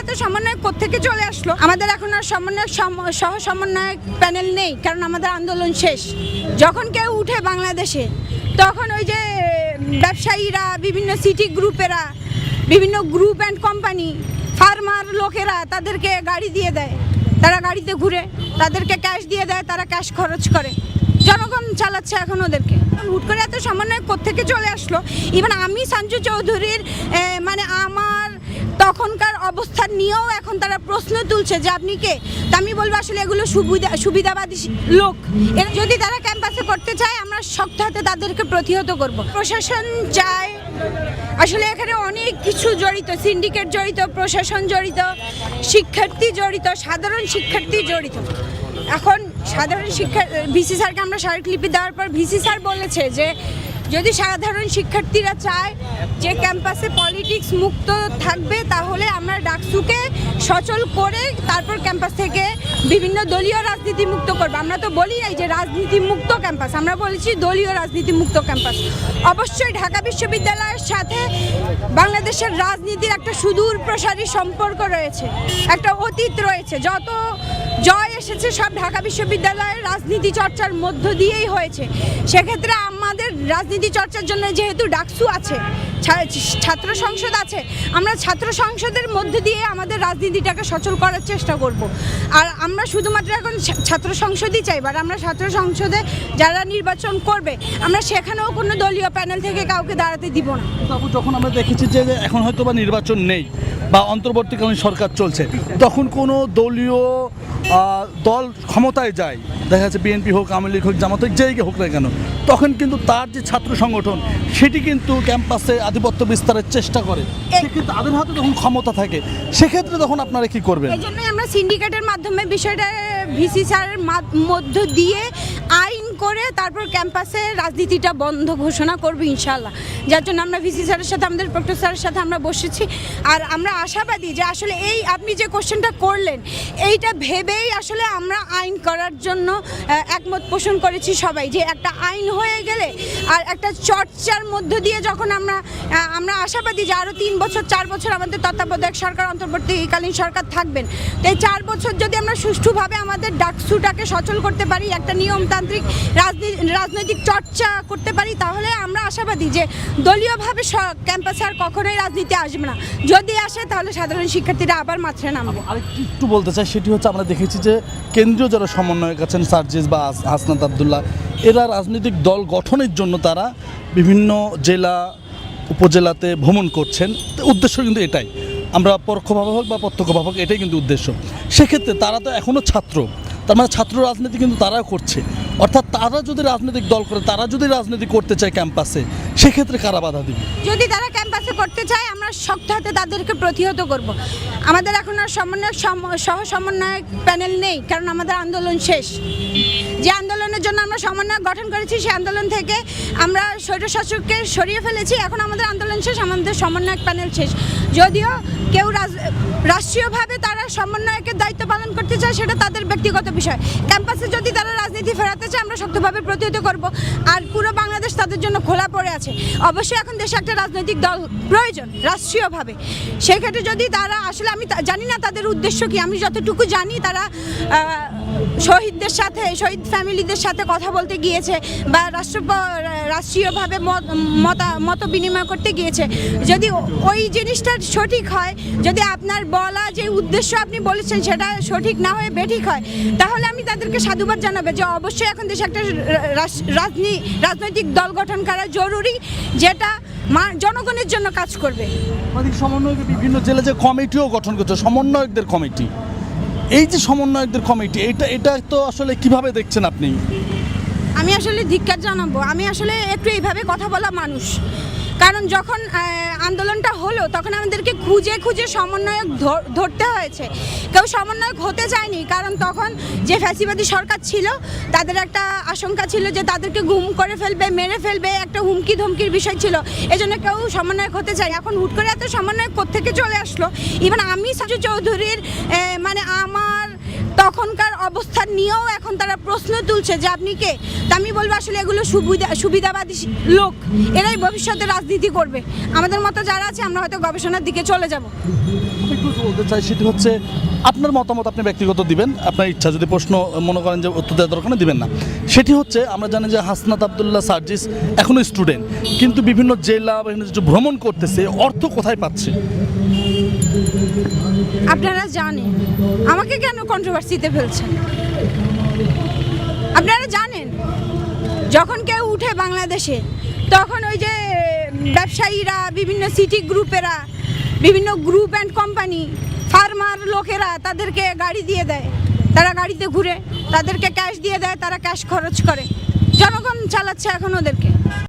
এত সমন্বয়ক কোত্থেকে চলে আসলো? আমাদের এখন আর সমন্বয়ক সহ সমন্বয়ক প্যানেল নেই, কারণ আমাদের আন্দোলন শেষ। যখন কেউ উঠে বাংলাদেশে, তখন ওই যে ব্যবসায়ীরা, বিভিন্ন সিটি গ্রুপেরা, বিভিন্ন গ্রুপ অ্যান্ড কোম্পানি, ফার্মার লোকেরা তাদেরকে গাড়ি দিয়ে দেয়, তারা গাড়িতে ঘুরে, তাদেরকে ক্যাশ দিয়ে দেয়, তারা ক্যাশ খরচ করে, জনগণ চালাচ্ছে এখন ওদেরকে। হুট করে এত সমন্বয় কোত্থেকে চলে আসলো? ইভেন আমি সঞ্জু চৌধুরীর মানে আমার তখনকার অবস্থান নিয়েও এখন তারা প্রশ্ন তুলছে যে আপনি কে। তা আমি বলবো আসলে এগুলো সুবিধাবাদী লোক। এরা যদি তারা ক্যাম্পাসে করতে চায়, আমরা শক্ত হাতে তাদেরকে প্রতিহত করব। প্রশাসন চায়, আসলে এখানে অনেক কিছু জড়িত, সিন্ডিকেট জড়িত, প্রশাসন জড়িত, শিক্ষার্থী জড়িত, সাধারণ শিক্ষার্থী জড়িত। এখন সাধারণ ভিসি স্যারকে আমরা স্মারকলিপি দেওয়ার পর ভিসি স্যার বলেছে যে যদি সাধারণ শিক্ষার্থীরা চায় যে ক্যাম্পাসে পলিটিক্স মুক্ত থাকবে, তাহলে আমরা ডাকসুকে সচল করে তারপর ক্যাম্পাস থেকে বিভিন্ন দলীয় রাজনীতি মুক্ত করবো। আমরা তো বলি নাই যে রাজনীতি মুক্ত ক্যাম্পাস, আমরা বলেছি দলীয় রাজনীতি মুক্ত ক্যাম্পাস। অবশ্যই ঢাকা বিশ্ববিদ্যালয়ের সাথে বাংলাদেশের রাজনীতির একটা সুদূর প্রসারী সম্পর্ক রয়েছে, একটা অতীত রয়েছে। যত জয় এসেছে সব ঢাকা বিশ্ববিদ্যালয়ের রাজনীতি চর্চার মধ্য দিয়েই হয়েছে। সেক্ষেত্রে আমাদের রাজনীতি চর্চার জন্য যেহেতু ডাকসু আছে, ছাত্র সংসদ আছে, আমরা ছাত্র সংসদের মধ্যে দিয়ে আমাদের রাজনীতিটাকে সচল করার চেষ্টা করব। আর আমরা শুধুমাত্র এখন ছাত্র সংসদই চাই, বাট আমরা ছাত্র সংসদে যারা নির্বাচন করবে, আমরা সেখানেও কোনো দলীয় প্যানেল থেকে কাউকে দাঁড়াতে দিব না। যখন আমরা দেখেছি যে এখন হয়তো বা নির্বাচন নেই বা অন্তর্বর্তীকালীন সরকার চলছে, তখন কোনো দলীয় দল ক্ষমতায় যায়, দেখা যাচ্ছে বিএনপি হোক, আওয়ামী লীগ হোক, জামাত হোক, যেই হোক না কেন, তখন কিন্তু তার যে ছাত্র সংগঠন সেটি কিন্তু ক্যাম্পাসে আধিপত্য বিস্তারের চেষ্টা করে। সেক্ষেত্রে তাদের হাতে যখন ক্ষমতা থাকে, সেক্ষেত্রে তখন আপনারা কি করবেন? এই জন্যই আমরা সিন্ডিকেটের মাধ্যমে বিষয়টা ভিসি স্যারের মধ্য দিয়ে আইন করে তারপর ক্যাম্পাসে রাজনীতিটা বন্ধ ঘোষণা করবো ইনশাল্লাহ। যার জন্য আমরা ভিসি স্যারের সাথে, আমাদের প্রক্টর স্যারের সাথে আমরা বসেছি। আর আমরা আশাবাদী যে আসলে এই আপনি যে কোশ্চেনটা করলেন, এইটা ভেবেই আসলে আমরা আইন করার জন্য একমত পোষণ করেছি সবাই, যে একটা আইন হয়ে গেলে আর একটা চর্চার মধ্য দিয়ে যখন আমরা আশাবাদী যে আরও 3 বছর 4 বছর আমাদের তত্ত্বাবধায়ক সরকার, অন্তর্বর্তীকালীন সরকার থাকবেন। তো এই 4 বছর যদি আমরা সুষ্ঠুভাবে আমাদের ডাকসুটাকে সচল করতে পারি, একটা নিয়মতান্ত্রিক রাজনৈতিক চর্চা করতে পারি, তাহলে আমরা আশাবাদী যে দলীয়ভাবে ক্যাম্পাসে আর কখনোই রাজনীতি আসবে না। যদি আসে তাহলে সাধারণ শিক্ষার্থীরা আবার মাঠে নামবে। আরেকটু বলতে চাই, সেটি হচ্ছে আমরা দেখেছি যে কেন্দ্রীয় যারা সমন্বয়ক আছেন, সার্জিস বা হাসনাত আবদুল্লাহ, এরা রাজনৈতিক দল গঠনের জন্য তারা বিভিন্ন জেলা উপজেলাতে ভ্রমণ করছেন। উদ্দেশ্য কিন্তু এটাই, আমরা পরোক্ষভাবে হোক বা প্রত্যক্ষভাবে হোক, এটাই কিন্তু উদ্দেশ্য। সেক্ষেত্রে তারা তো এখনও ছাত্র, তার মানে ছাত্র রাজনীতি কিন্তু তারাও করছে। অর্থাৎ তারা যদি রাজনৈতিক দল করে, তারা যদি রাজনীতি করতে চায় ক্যাম্পাসে, সেক্ষেত্রে কারা বাধা দিবে? যদি তারা ক্যাম্পাসে করতে চায়, আমরা শক্ত হাতে তাদেরকে প্রতিহত করব। আমাদের এখন আর সহ সমন্বয়ক প্যানেল নেই, কারণ আমাদের আন্দোলন শেষ। যে আন্দোলনের জন্য আমরা সমন্বয়ক গঠন করেছি, সেই আন্দোলন থেকে আমরা স্বৈরশাসককে সরিয়ে ফেলেছি। এখন আমাদের আন্দোলন শেষ, আমাদের সমন্বয়ক প্যানেল শেষ। যদিও কেউ রাষ্ট্রীয়ভাবে তারা সমন্বয়কের দায়িত্ব পালন করতে চায়, সেটা তাদের ব্যক্তিগত বিষয়। ক্যাম্পাসে যদি তারা রাজনীতি ফেরাতে চায়, আমরা শক্তভাবে প্রতিহত করব। আর পুরো বাংলাদেশ তাদের জন্য খোলা পড়ে আছে। অবশ্যই এখন দেশে একটা রাজনৈতিক দল প্রয়োজন রাষ্ট্রীয়ভাবে। সেক্ষেত্রে যদি তারা আসলে, আমি জানি না তাদের উদ্দেশ্য কি, আমি যতটুকু জানি তারা শহীদদের সাথে, শহীদ ফ্যামিলিদের সাথে কথা বলতে গিয়েছে বা রাষ্ট্রীয়ভাবে মত বিনিময় করতে গিয়েছে। যদি ওই জিনিসটা সঠিক হয়, যদি আপনার বলা যে উদ্দেশ্য আপনি বলেছেন সেটা সঠিক না হয়ে বেঠিক হয়, তাহলে আমি তাদেরকে সাধুবাদ জানাবো যে অবশ্যই এখন দেশে একটা রাজনৈতিক দল গঠন করা জরুরি, যেটা জনগণের জন্য কাজ করবে। সমন্বয়কের বিভিন্ন জেলা যে কমিটিও গঠন করছে, সমন্বয়কদের কমিটি, এই যে সমন্বয়কদের কমিটি, এটা তো আসলে কিভাবে দেখছেন আপনি? আমি আসলে ধিক্কার জানাবো। আমি আসলে একটু এইভাবে কথা বলা মানুষ, কারণ যখন আন্দোলনটা হলো তখন আমাদেরকে খুঁজে খুঁজে সমন্বয়ক ধরতে হয়েছে। কেউ সমন্বয়ক হতে চায়নি, কারণ তখন যে ফ্যাসিবাদী সরকার ছিল তাদের একটা আশঙ্কা ছিল যে তাদেরকে গুম করে ফেলবে, মেরে ফেলবে, একটা হুমকি ধমকির বিষয় ছিল। এজন্য কেউ সমন্বয়ক হতে চায়। এখন হুট করে এত সমন্বয়ক কোত্থেকে চলে আসলো? ইভেন আমি সঞ্জু চৌধুরীর মানে আমার তখনকার অবস্থা নিয়েও এখন তারা প্রশ্ন তুলছে যে আপনি কে। তা আমি বলবো আসলে এগুলো সুবিধাবাদী লোক, এরাই ভবিষ্যতে রাজনীতি করবে। আমাদের মতো যারা আছে আমরা হয়তো গবেষণার দিকে চলে যাব। আমি একটু বলতে চাই সেটি হচ্ছে আপনার মতামত আপনি ব্যক্তিগত দিবেন, আপনার ইচ্ছা, যদি প্রশ্ন মনে করেন যে উত্তর দেওয়ার দরকার নেই, দিবেন না। সেটি হচ্ছে আমরা জানি যে হাসনাত আবদুল্লাহ সার্জিস এখনও স্টুডেন্ট, কিন্তু বিভিন্ন জেলা বিভিন্ন যে ভ্রমণ করতেছে, অর্থ কোথায় পাচ্ছে? আপনারা জানেন, আমাকে কেন কন্ট্রোভার্সিতে ফেলছেন? আপনারা জানেন যখন কেউ উঠে বাংলাদেশে, তখন ওই যে ব্যবসায়ীরা, বিভিন্ন সিটি গ্রুপেরা, বিভিন্ন গ্রুপ অ্যান্ড কোম্পানি, ফার্মার লোকেরা তাদেরকে গাড়ি দিয়ে দেয়, তারা গাড়িতে ঘুরে, তাদেরকে ক্যাশ দিয়ে দেয়, তারা ক্যাশ খরচ করে, জনগণ চালাচ্ছে এখন ওদেরকে।